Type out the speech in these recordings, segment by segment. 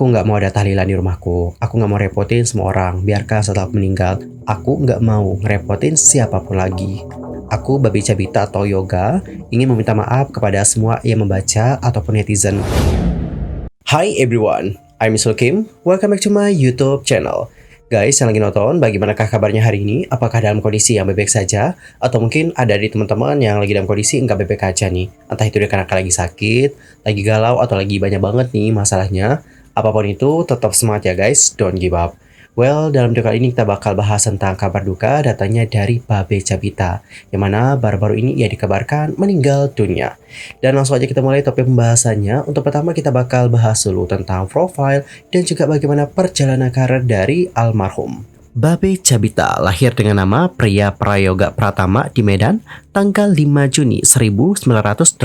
Aku nggak mau ada tahlilan di rumahku. Aku nggak mau repotin semua orang. Biarkan setelah aku meninggal, aku nggak mau ngerepotin siapapun lagi. Aku, Babi Cabita atau Yoga, ingin meminta maaf kepada semua yang membaca ataupun netizen. Hi everyone, I'm Misul Kim. Welcome back to my YouTube channel. Guys yang lagi nonton, bagaimanakah kabarnya hari ini? Apakah dalam kondisi yang baik-baik saja? Atau mungkin ada di teman-teman yang lagi dalam kondisi nggak baik-baik aja nih? Entah itu karena lagi sakit, lagi galau, atau lagi banyak banget nih masalahnya. Apapun itu, tetap semangat ya guys, don't give up. Well, dalam video kali ini kita bakal bahas tentang kabar duka datangnya dari Babe Cabita, yang mana baru-baru ini ia dikabarkan meninggal dunia. Dan langsung aja kita mulai topik pembahasannya. Untuk pertama kita bakal bahas dulu tentang profil dan juga bagaimana perjalanan karir dari almarhum. Babe Cabita lahir dengan nama Pria Prayoga Pratama di Medan tanggal 5 Juni 1989.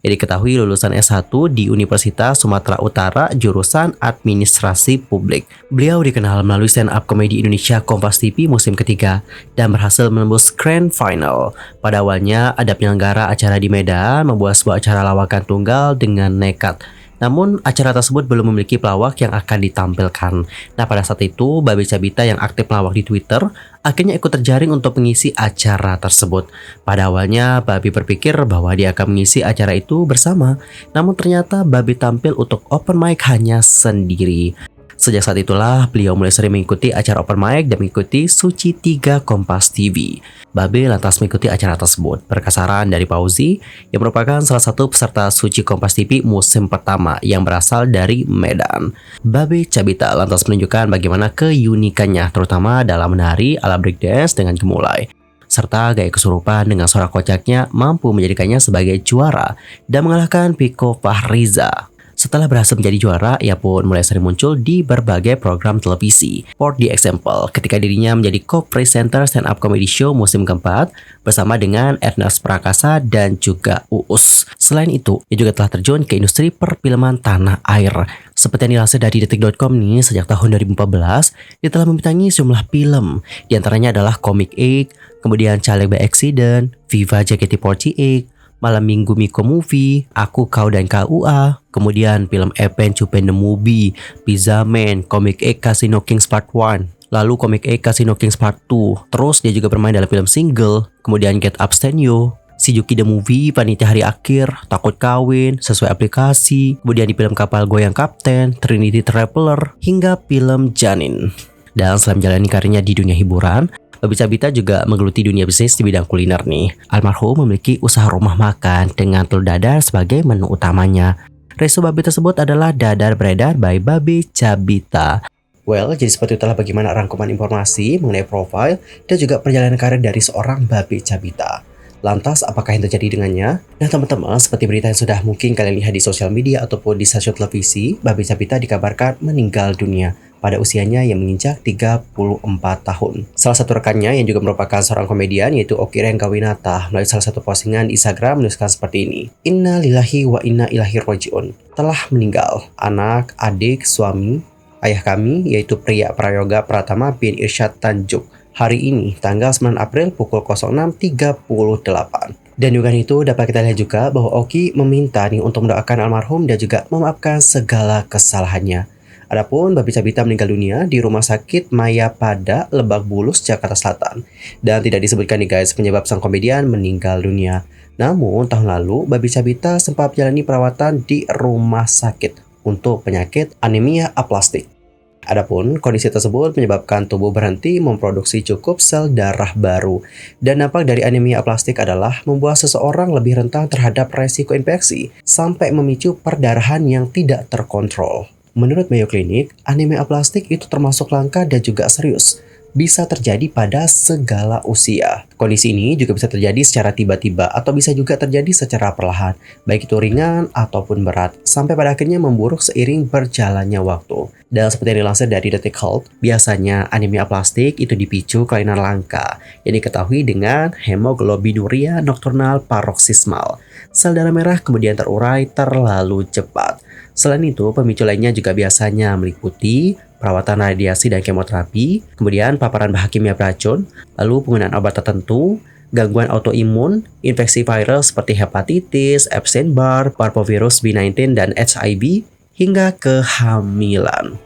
Yang diketahui lulusan S1 di Universitas Sumatera Utara jurusan Administrasi Publik. Beliau dikenal melalui stand up komedi Indonesia Kompas TV musim ketiga dan berhasil menembus Grand Final. Pada awalnya ada penyelenggara acara di Medan membuat sebuah acara lawakan tunggal dengan nekat. Namun acara tersebut belum memiliki pelawak yang akan ditampilkan. Nah pada saat itu Babe Cabita yang aktif melawak di Twitter akhirnya ikut terjaring untuk mengisi acara tersebut. Pada awalnya Babe berpikir bahwa dia akan mengisi acara itu bersama. Namun ternyata Babe tampil untuk open mic hanya sendiri. Sejak saat itulah beliau mulai sering mengikuti acara open mic dan mengikuti Suci 3 Kompas TV. Babe lantas mengikuti acara tersebut berkat saran dari Fauzi yang merupakan salah satu peserta Suci Kompas TV musim pertama yang berasal dari Medan. Babe Cabita lantas menunjukkan bagaimana keunikannya terutama dalam menari ala breakdance dengan gemulai. Serta gaya kesurupan dengan suara kocaknya mampu menjadikannya sebagai juara dan mengalahkan Piko Fahriza. Setelah berhasil menjadi juara, ia pun mulai sering muncul di berbagai program televisi. For the example, ketika dirinya menjadi co-presenter stand-up comedy show musim keempat bersama dengan Ernest Prakasa dan juga Uus. Selain itu, ia juga telah terjun ke industri perfilman tanah air. Seperti yang dilansir dari detik.com nih, sejak tahun 2014, dia telah membintangi sejumlah film. Di antaranya adalah Comic Egg, kemudian Caleg by Accident, Viva JKT48, Malam Minggu Miko Movie, Aku Kau dan KUA, kemudian film Epen Cupen The Movie, Pizza Man, Comic Egg Casino Kings Part 1, lalu Comic Egg Casino Kings Part 2. Terus dia juga bermain dalam film Single, kemudian Get Up Stand Yo, Shizuki The Movie, Panitia Hari Akhir, Takut Kawin, Sesuai Aplikasi, kemudian di film Kapal Goyang Kapten, Trinity Traveler, hingga film Janin. Dan selain menjalani karirnya di dunia hiburan, Babe Cabita juga menggeluti dunia bisnis di bidang kuliner nih. Almarhum memiliki usaha rumah makan dengan telur dadar sebagai menu utamanya. Resto Babe tersebut adalah Dadar Beredar by Babe Cabita. Well, jadi seperti itulah bagaimana rangkuman informasi mengenai profil dan juga perjalanan karir dari seorang Babe Cabita. Lantas, apakah yang terjadi dengannya? Nah teman-teman, seperti berita yang sudah mungkin kalian lihat di sosial media ataupun di stasiun televisi, Babe Cabita dikabarkan meninggal dunia pada usianya yang menginjak 34 tahun. Salah satu rekannya yang juga merupakan seorang komedian yaitu Oki Rengkawinata melalui salah satu postingan di Instagram menuliskan seperti ini. Inna lillahi wa inna ilaihi rajiun. Telah meninggal anak, adik, suami, ayah kami yaitu Pria Prayoga Pratama bin Irsyad Tanjuk. Hari ini tanggal 9 April pukul 06.38. Dan juga itu dapat kita lihat juga bahwa Oki meminta nih untuk mendoakan almarhum dan juga memaafkan segala kesalahannya. Adapun Babe Cabita meninggal dunia di Rumah Sakit Mayapada, Lebak Bulus, Jakarta Selatan. Dan tidak disebutkan nih guys penyebab sang komedian meninggal dunia. Namun tahun lalu Babe Cabita sempat menjalani perawatan di rumah sakit untuk penyakit anemia aplastik. Adapun kondisi tersebut menyebabkan tubuh berhenti memproduksi cukup sel darah baru. Dan dampak dari anemia aplastik adalah membuat seseorang lebih rentan terhadap resiko infeksi sampai memicu perdarahan yang tidak terkontrol. Menurut Mayo Clinic, anemia aplastik itu termasuk langka dan juga serius. Bisa terjadi pada segala usia. Kondisi ini juga bisa terjadi secara tiba-tiba atau bisa juga terjadi secara perlahan, baik itu ringan ataupun berat, sampai pada akhirnya memburuk seiring berjalannya waktu. Dan seperti yang dilansir dari Detik Health, biasanya anemia aplastik itu dipicu kelainan langka yang diketahui dengan hemoglobinuria nocturnal paroxysmal. Sel darah merah kemudian terurai terlalu cepat. Selain itu, pemicu lainnya juga biasanya meliputi perawatan radiasi dan kemoterapi, kemudian paparan bahan kimia beracun, lalu penggunaan obat tertentu, gangguan autoimun, infeksi viral seperti hepatitis, Epstein-Barr, parvovirus B19, dan HIV, hingga kehamilan.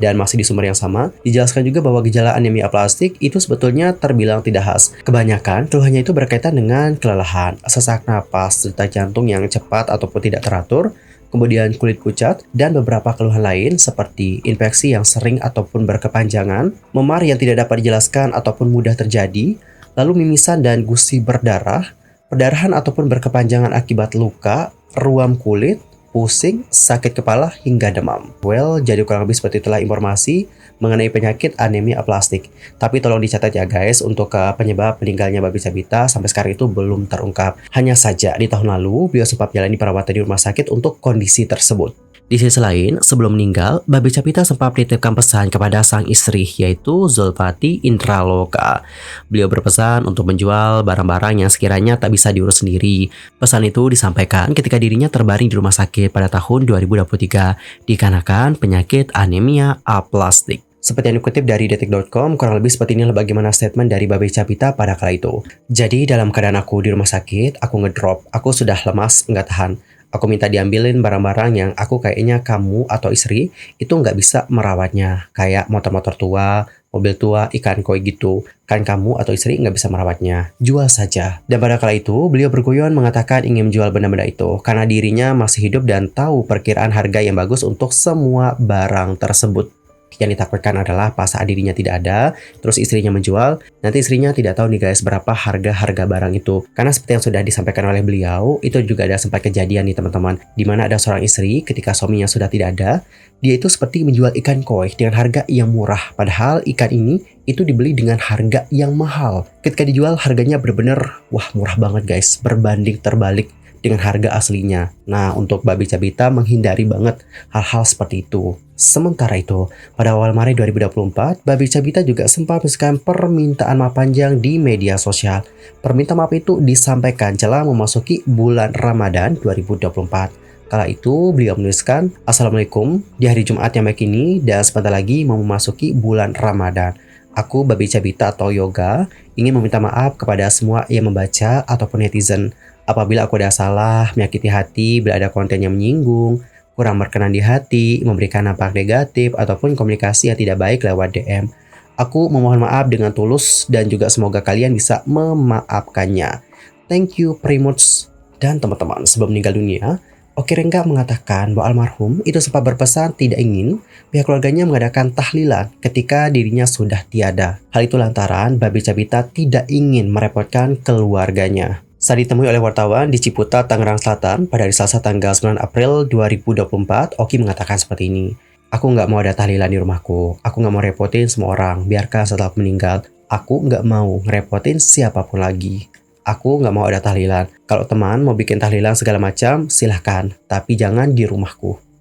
Dan masih di sumber yang sama, dijelaskan juga bahwa gejala anemia aplastik itu sebetulnya terbilang tidak khas. Kebanyakan keluhannya itu berkaitan dengan kelelahan, sesak napas, detak jantung yang cepat ataupun tidak teratur, kemudian kulit pucat, dan beberapa keluhan lain seperti infeksi yang sering ataupun berkepanjangan, memar yang tidak dapat dijelaskan ataupun mudah terjadi, lalu mimisan dan gusi berdarah, perdarahan ataupun berkepanjangan akibat luka, ruam kulit, pusing, sakit kepala, hingga demam. Well, jadi kurang lebih seperti itulah informasi mengenai penyakit anemia aplastik. Tapi tolong dicatat ya guys, untuk penyebab meninggalnya Babi Cabita sampai sekarang itu belum terungkap. Hanya saja di tahun lalu, beliau sempat menjalani perawatan di rumah sakit untuk kondisi tersebut. Di sisi lain, sebelum meninggal, Babi Cabita sempat menitipkan pesan kepada sang istri, yaitu Zulfati Indraloka. Beliau berpesan untuk menjual barang-barang yang sekiranya tak bisa diurus sendiri. Pesan itu disampaikan ketika dirinya terbaring di rumah sakit pada tahun 2023, dikarenakan penyakit anemia aplastik. Seperti yang dikutip dari detik.com, kurang lebih seperti inilah bagaimana statement dari Babi Cabita pada kala itu. Jadi dalam keadaan aku di rumah sakit, aku ngedrop, aku sudah lemas, nggak tahan. Aku minta diambilin barang-barang yang aku kayaknya kamu atau istri itu nggak bisa merawatnya. Kayak motor-motor tua, mobil tua, ikan koi gitu. Kan kamu atau istri nggak bisa merawatnya. Jual saja. Dan pada kala itu, beliau berguyon mengatakan ingin menjual benda-benda itu. Karena dirinya masih hidup dan tahu perkiraan harga yang bagus untuk semua barang tersebut. Yang ditakutkan adalah pas saat dirinya tidak ada, terus istrinya menjual, nanti istrinya tidak tahu nih guys berapa harga barang itu. Karena seperti yang sudah disampaikan oleh beliau, itu juga ada sempat kejadian nih teman-teman, di mana ada seorang istri ketika suaminya sudah tidak ada, dia itu seperti menjual ikan koi dengan harga yang murah, padahal ikan ini itu dibeli dengan harga yang mahal. Ketika dijual harganya benar-benar wah murah banget guys, berbanding terbalik dengan harga aslinya. Nah, untuk Babi Cabita menghindari banget hal-hal seperti itu. Sementara itu, pada awal Maret 2024, Babi Cabita juga sempat menuliskan permintaan maaf panjang di media sosial. Permintaan maaf itu disampaikan jelang memasuki bulan Ramadan 2024. Kala itu, beliau menuliskan, Assalamualaikum, di hari Jumat yang baik ini, dan sebentar lagi mau memasuki bulan Ramadan. Aku, Babi Cabita atau Yoga, ingin meminta maaf kepada semua yang membaca ataupun netizen. Apabila aku ada salah, menyakiti hati, bila ada konten yang menyinggung, kurang berkenan di hati, memberikan dampak negatif, ataupun komunikasi yang tidak baik lewat DM. Aku memohon maaf dengan tulus dan juga semoga kalian bisa memaafkannya. Thank you, Primuts. Dan teman-teman, sebelum meninggal dunia, Oki Rengga mengatakan bahwa almarhum itu sempat berpesan tidak ingin pihak keluarganya mengadakan tahlilan ketika dirinya sudah tiada. Hal itu lantaran Babi Cabita tidak ingin merepotkan keluarganya. Saat ditemui oleh wartawan di Ciputat, Tangerang Selatan pada hari Selasa tanggal 9 April 2024, Oki mengatakan seperti ini. Aku nggak mau ada tahlilan di rumahku. Aku nggak mau repotin semua orang. Biarkan setelah aku meninggal, aku nggak mau ngerepotin siapapun lagi. Aku nggak mau ada tahlilan. Kalau teman mau bikin tahlilan segala macam, silahkan. Tapi jangan di rumahku.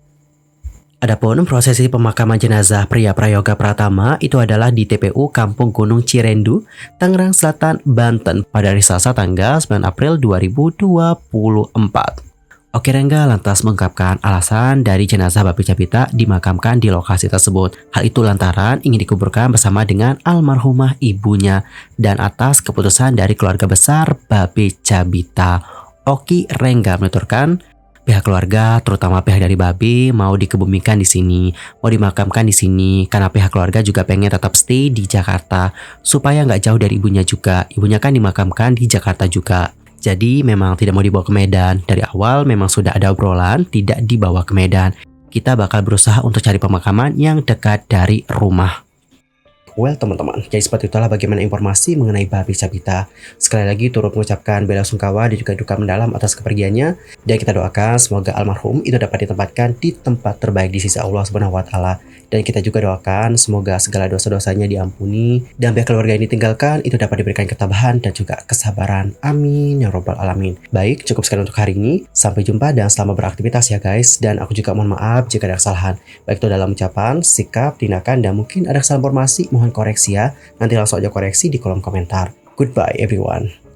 Adapun prosesi pemakaman jenazah pria Prayoga Pratama itu adalah di TPU Kampung Gunung Cirendu, Tangerang Selatan, Banten pada hari Selasa tanggal 9 April 2024. Oki Rengga lantas mengungkapkan alasan dari jenazah Babi Cabita dimakamkan di lokasi tersebut. Hal itu lantaran ingin dikuburkan bersama dengan almarhumah ibunya dan atas keputusan dari keluarga besar Babi Cabita. Oki Rengga menuturkan, pihak keluarga, terutama pihak dari Babi, mau dikebumikan di sini, mau dimakamkan di sini, karena pihak keluarga juga pengen tetap stay di Jakarta, supaya nggak jauh dari ibunya juga. Ibunya kan dimakamkan di Jakarta juga. Jadi memang tidak mau dibawa ke Medan. Dari awal memang sudah ada obrolan tidak dibawa ke Medan. Kita bakal berusaha untuk cari pemakaman yang dekat dari rumah. Well teman-teman, jadi seperti itulah bagaimana informasi mengenai Babi Cabita. Sekali lagi turut mengucapkan bela sungkawa dan juga duka mendalam atas kepergiannya. Dan kita doakan semoga almarhum itu dapat ditempatkan di tempat terbaik di sisi Allah Subhanahu wa Ta'ala. Dan kita juga doakan semoga segala dosa-dosanya diampuni dan pihak keluarga yang ditinggalkan itu dapat diberikan ketabahan dan juga kesabaran. Amin ya robbal alamin. Baik, cukup sekian untuk hari ini. Sampai jumpa dan selamat beraktivitas ya guys. Dan aku juga mohon maaf jika ada kesalahan, baik itu dalam ucapan, sikap, tindakan, dan mungkin ada kesalahan informasi. Mohon koreksi ya. Nanti langsung aja koreksi di kolom komentar. Goodbye everyone.